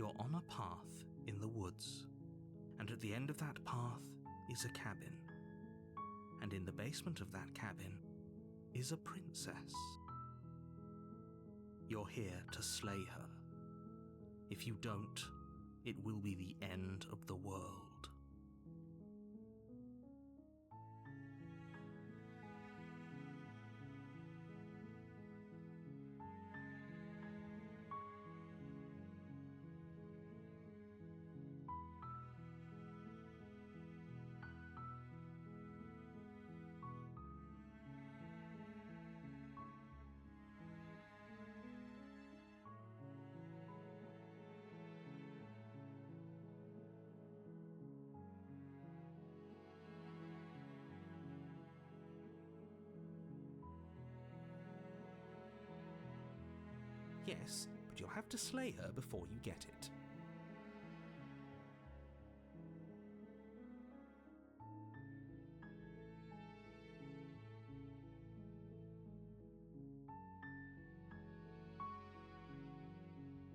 You're on a path in the woods, and at the end of that path is a cabin. And in the basement of that cabin is a princess. You're here to slay her. If you don't, it will be the end of the world. Yes, but you'll have to slay her before you get it.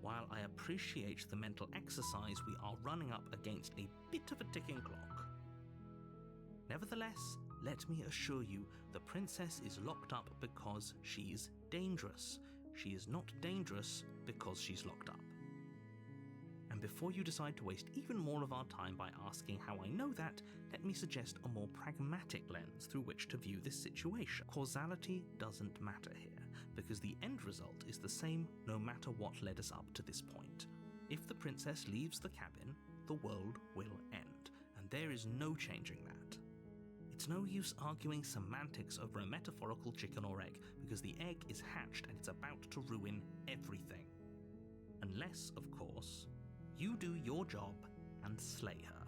While I appreciate the mental exercise, we are running up against a bit of a ticking clock. Nevertheless, let me assure you, the princess is locked up because she's dangerous. She is not dangerous because she's locked up. And before you decide to waste even more of our time by asking how I know that, let me suggest a more pragmatic lens through which to view this situation. Causality doesn't matter here, because the end result is the same no matter what led us up to this point. If the princess leaves the cabin, the world will end, and there is no changing that. It's no use arguing semantics over a metaphorical chicken or egg, because the egg is hatched and it's about to ruin everything. Unless, of course, you do your job and slay her.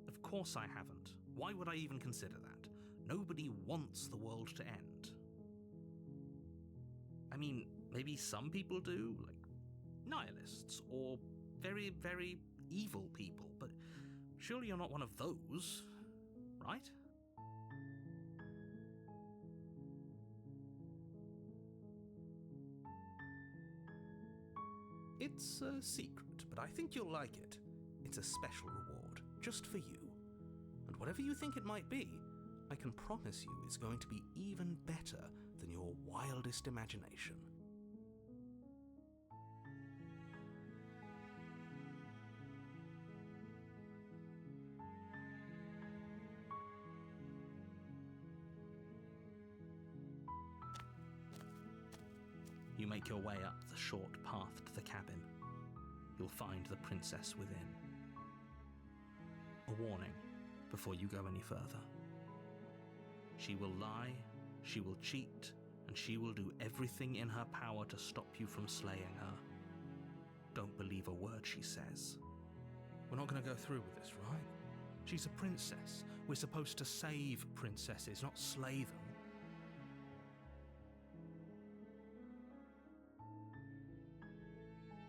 Of course I haven't. Why would I even consider that? Nobody wants the world to end. I mean, maybe some people do, like nihilists or very, very evil people, but surely you're not one of those, right? It's a secret, but I think you'll like it. It's a special reward, just for you. And whatever you think it might be, I can promise you it's going to be even better than your wildest imagination. You make your way up the short path to the cabin. You'll find the princess within. A warning before you go any further. She will lie, she will cheat, and she will do everything in her power to stop you from slaying her. Don't believe a word she says. We're not going to go through with this, right? She's a princess. We're supposed to save princesses, not slay them.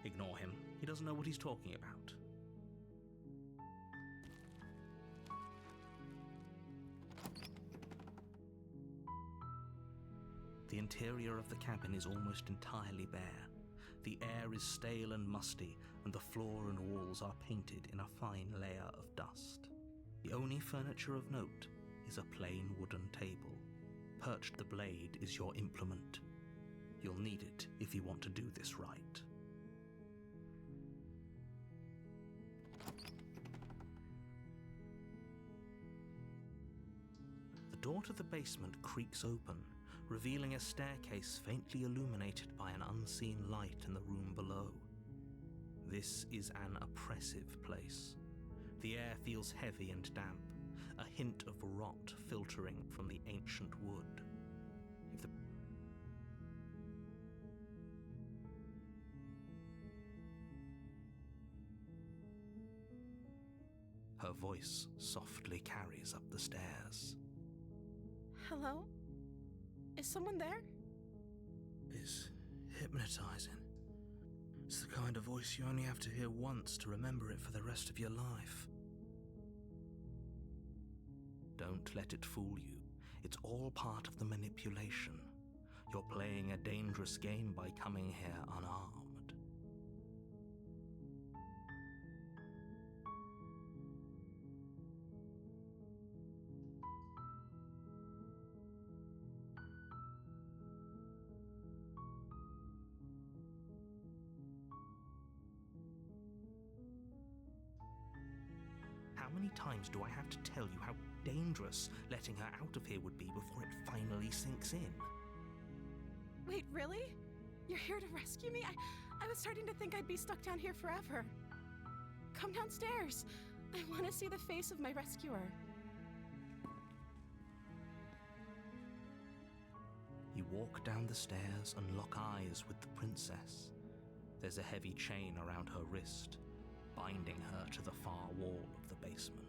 Ignore him. He doesn't know what he's talking about. The interior of the cabin is almost entirely bare. The air is stale and musty, and the floor and walls are painted in a fine layer of dust. The only furniture of note is a plain wooden table. Perched the blade is your implement. You'll need it if you want to do this right. The door to the basement creaks open, revealing a staircase faintly illuminated by an unseen light in the room below. This is an oppressive place. The air feels heavy and damp, a hint of rot filtering from the ancient wood. Her voice softly carries up the stairs. Hello? Is someone there? It's hypnotizing. It's the kind of voice you only have to hear once to remember it for the rest of your life. Don't let it fool you. It's all part of the manipulation. You're playing a dangerous game by coming here unarmed. How many times do I have to tell you how dangerous letting her out of here would be before it finally sinks in? Wait, really? You're here to rescue me? I was starting to think I'd be stuck down here forever. Come downstairs. I want to see the face of my rescuer. You walk down the stairs and lock eyes with the princess. There's a heavy chain around her wrist, binding her to the far wall of the basement.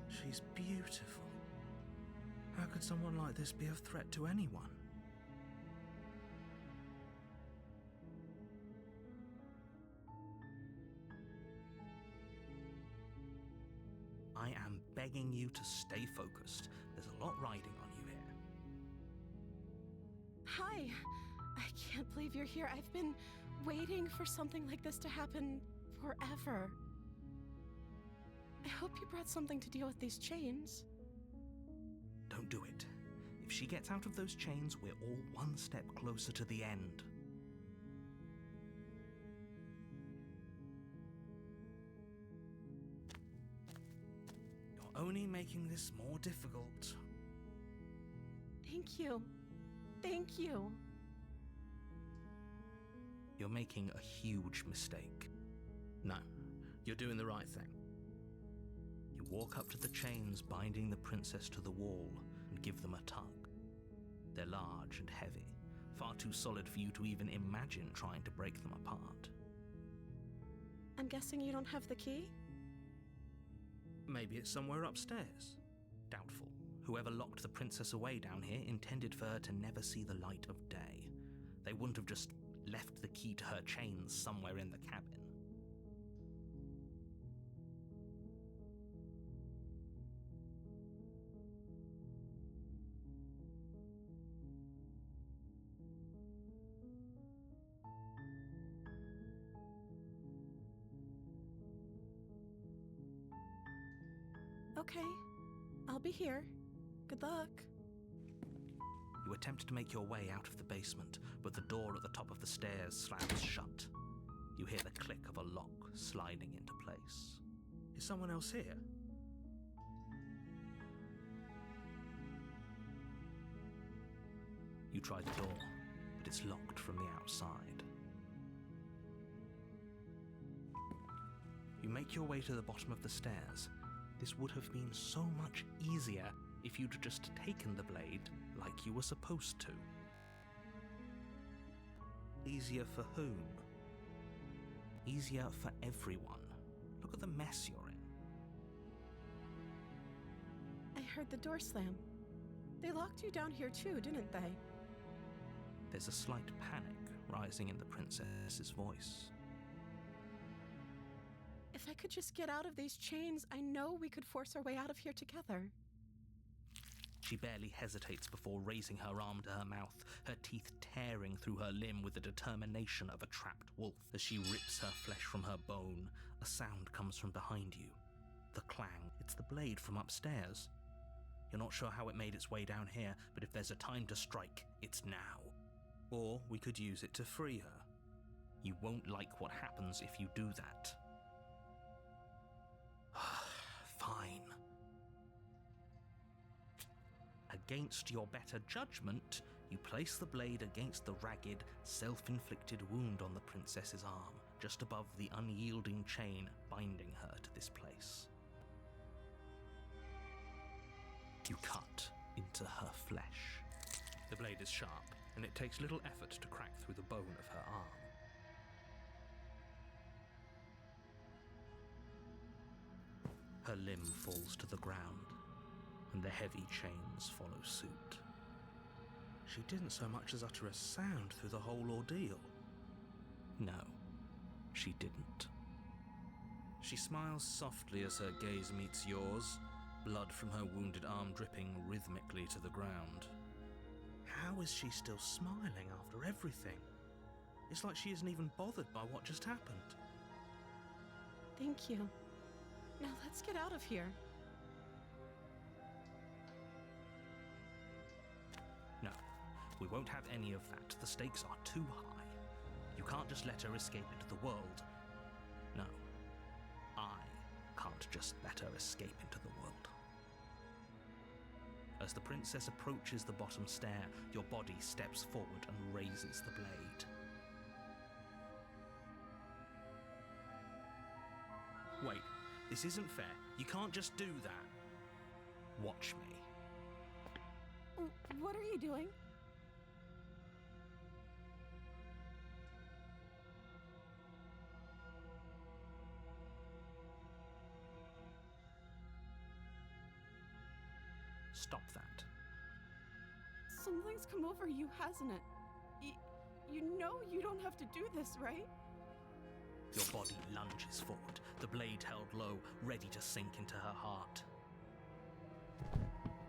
She's beautiful. How could someone like this be a threat to anyone? I am begging you to stay focused. There's a lot riding on you here. Hi. I can't believe you're here. I've been waiting for something like this to happen forever. I hope you brought something to deal with these chains. Don't do it. If she gets out of those chains, we're all one step closer to the end. You're only making this more difficult. Thank you. Thank you. You're making a huge mistake. No, you're doing the right thing. You walk up to the chains binding the princess to the wall and give them a tug. They're large and heavy, far too solid for you to even imagine trying to break them apart. I'm guessing you don't have the key? Maybe it's somewhere upstairs. Doubtful. Whoever locked the princess away down here intended for her to never see the light of day. They wouldn't have just left the key to her chains somewhere in the cabin. Okay. I'll be here. Good luck. You attempt to make your way out of the basement, but the door at the top of the stairs slams shut. You hear the click of a lock sliding into place. Is someone else here? You try the door, but it's locked from the outside. You make your way to the bottom of the stairs. This would have been so much easier if you'd just taken the blade like you were supposed to. Easier for whom? Easier for everyone. Look at the mess you're in. I heard the door slam. They locked you down here too, didn't they? There's a slight panic rising in the princess's voice. If I could just get out of these chains, I know we could force our way out of here together. She barely hesitates before raising her arm to her mouth, her teeth tearing through her limb with the determination of a trapped wolf. As she rips her flesh from her bone, a sound comes from behind you. The clang. It's the blade from upstairs. You're not sure how it made its way down here, but if there's a time to strike, it's now. Or we could use it to free her. You won't like what happens if you do that. Fine. Against your better judgment, you place the blade against the ragged, self-inflicted wound on the princess's arm, just above the unyielding chain binding her to this place. You cut into her flesh. The blade is sharp, and it takes little effort to crack through the bone of her arm. Her limb falls to the ground, and the heavy chains follow suit. She didn't so much as utter a sound through the whole ordeal. No, she didn't. She smiles softly as her gaze meets yours, blood from her wounded arm dripping rhythmically to the ground. How is she still smiling after everything? It's like she isn't even bothered by what just happened. Thank you. Now let's get out of here. No, we won't have any of that. The stakes are too high. You can't just let her escape into the world. No, I can't just let her escape into the world. As the princess approaches the bottom stair, your body steps forward and raises the blade. Wait, this isn't fair. You can't just do that. Watch me. What are you doing? Stop that. Something's come over you, hasn't it? You know you don't have to do this, right? Your body lunges forward, the blade held low, ready to sink into her heart.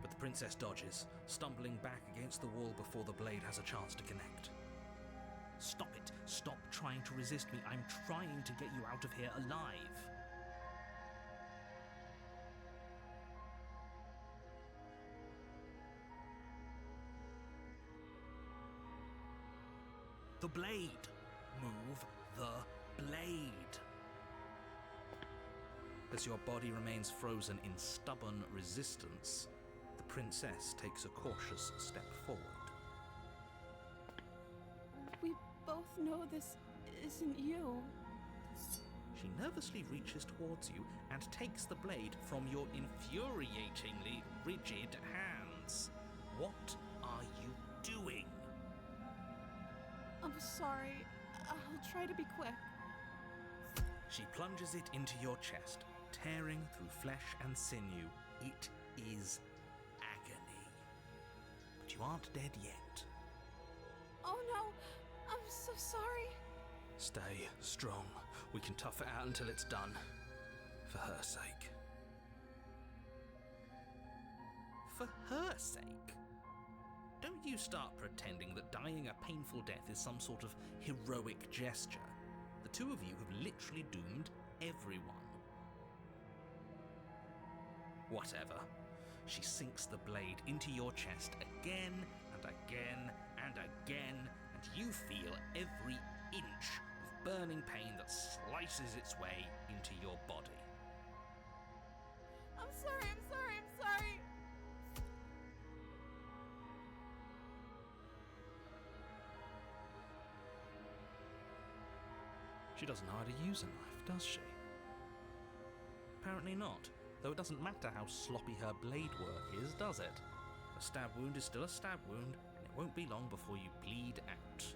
But the princess dodges, stumbling back against the wall before the blade has a chance to connect. Stop it! Stop trying to resist me. I'm trying to get you out of here alive. The blade! Move the blade! As your body remains frozen in stubborn resistance, the princess takes a cautious step forward. We both know this isn't you. She nervously reaches towards you and takes the blade from your infuriatingly rigid hands. What are you doing? I'm sorry. I'll try to be quick. She plunges it into your chest, tearing through flesh and sinew. It is agony. But you aren't dead yet. Oh no, I'm so sorry. Stay strong. We can tough it out until it's done. For her sake. For her sake? Don't you start pretending that dying a painful death is some sort of heroic gesture. The two of you have literally doomed everyone. Whatever. She sinks the blade into your chest again and again and again, and you feel every inch of burning pain that slices its way into your body. I'm sorry. She doesn't know how to use a knife, does she? Apparently not, though it doesn't matter how sloppy her blade work is, does it? A stab wound is still a stab wound, and it won't be long before you bleed out.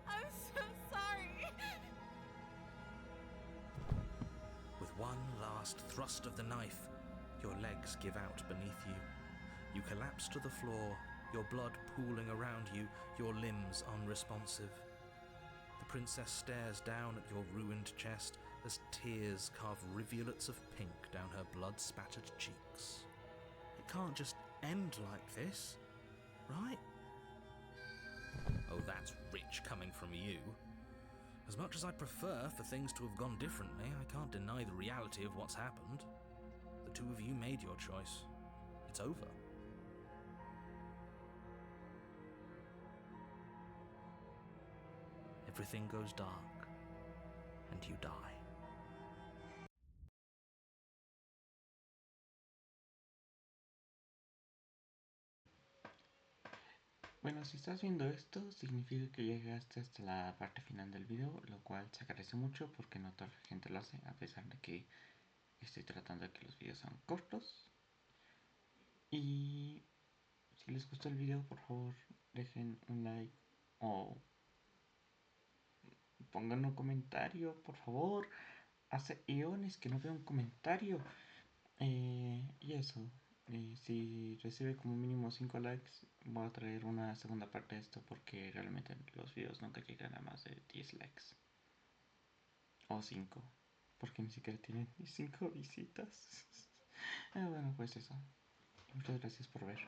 I'm so sorry. With one last thrust of the knife, your legs give out beneath you. You collapse to the floor, your blood pooling around you, your limbs unresponsive. The princess stares down at your ruined chest as tears carve rivulets of pink down her blood-spattered cheeks. It can't just end like this, right? Oh, that's rich coming from you. As much as I prefer for things to have gone differently, I can't deny the reality of what's happened. The two of you made your choice. It's over. Everything goes dark, and you die. Bueno, si estás viendo esto, significa que llegaste hasta la parte final del video, lo cual se agradece mucho porque no toda la gente lo hace, a pesar de que estoy tratando de que los videos sean cortos. Y si les gustó el video, por favor, dejen un like o pongan un comentario, por favor. Hace eones que no veo un comentario. Y eso. Si recibe como mínimo 5 likes, voy a traer una segunda parte de esto porque realmente los videos nunca llegan a más de 10 likes. O 5. porque ni siquiera tiene ni 5 visitas. Bueno, pues eso. Muchas gracias por ver.